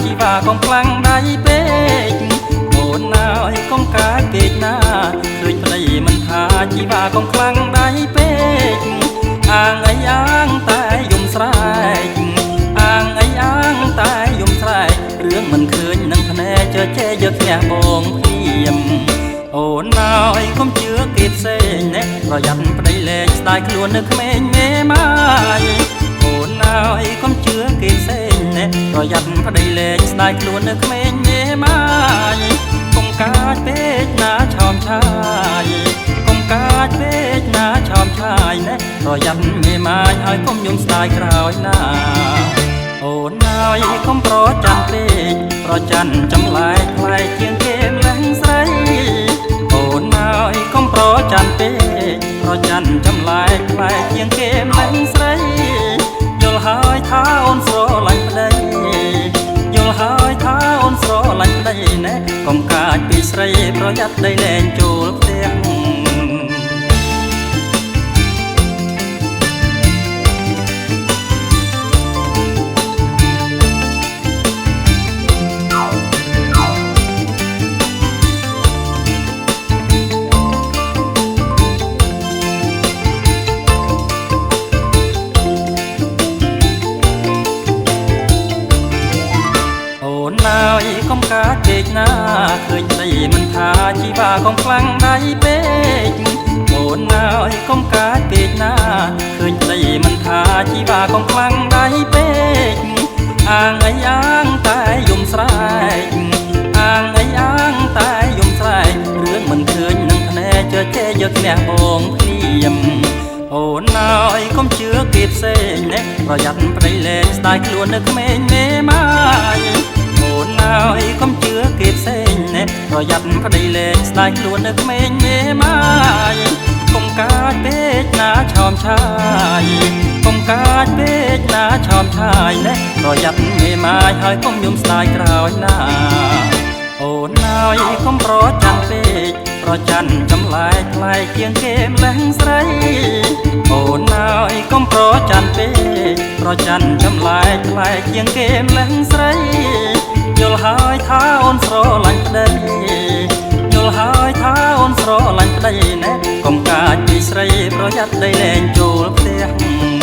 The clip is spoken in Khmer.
ជីវ៉ាកុំខ្លាំងដៃពេកអូនណាអើយកុំកាចពេកណាឃើញប្តីមិនថាជីវ៉ាកុំខ្លាំងដៃពេកអាងអីអាងតែយំស្រែកអាងអីអាងតែយំស្រែករឿងមិនឃើញនឹងភ្នែកជើជែយកឈ្នះបងភ្លាមអូនណាអើយកុំជឿគេផ្សេងណែប្រយ័ត្នប្តីលែងស្ដាយខ្លួននៅក្មេងមេម៉ាយអូនណាអើយកុំជឿគេផ្សេងណែប្រយ័ត្នប្តីលែងស្ដាយខ្លួននៅក្មេងមេម៉ាយកុំកាចពេកណាឆោមឆាយកុំកាចពេកណាឆោមឆាយណែប្រយ័ត្នមេម៉ាយហើយកុំយំស្ដាយក្រោយណាអូនណាអើយកុំប្រច័ណ្ឌពេកប្រច័ណ្ឌចម្លែកផ្លែកជាងគេម្លឹងស្រីអូនណាអើយកុំប្រច័ណ្ឌពេកប្រច័ណ្ឌចម្លែកផ្លែកជាងគេម្លឹងស្រីយល់ហើយថាអូនស្រឡាញ់ប្តីយល់ហើយថាអូនស្រឡាញ់ប្តីណែកុំកាចពីស្រីប្រយ័ត្នដីលែងចូលផ្ទះកុំកាចពេកណាឃើញប្តីមិនថាជីវ៉ាកុំខ្លាំងដៃពេកអូនណាអើយកុំកាចពេកណាឃើញប្តីមិនថាជីវ៉ាកុំខ្លាំងដៃពេកអាងអីអាងតែយំស្រែកអាងអីអាងតែយំស្រែករឿងមិនឃើញនឹងភ្នែកជើជែយកឈ្នះបងភ្លាមអូនណាអើយកុំជឿគេផ្សេងណែប្រយ័ត្នប្តីលែងស្ដាយខ្លួននៅក្មេងមេម៉ាយអូនណាអើយកុំជឿគេផ្សេងណែប្រយ័ត្នប្តីលែងស្ដាយខ្លួននៅក្មេងមេម៉ាយកុំកាចពេកណាឆោមឆាយកុំកាចពេកណាឆោមឆាយណែប្រយ័ត្នមេម៉ាយហើយកុំយំស្ដាយក្រោយណាអូនណាអើយកុំប្រច័ណ្ឌពេកប្រច័ណ្ឌចម្លែកផ្លែកជាងគេម្លឹងស្រីអូនណាអើយកុំប្រច័ណ្ឌពេកប្រច័ណ្ឌចម្លែកផ្លែកជាងគេម្លឹងស្រីយល់ហើយថាអូនស្រឡាញ់ប្តីយល់ហើយថាអូនស្រឡាញ់ប្តីណែកុំកាចពីស្រីប្រយ័ត្នដីលែងចូលផ្ទះ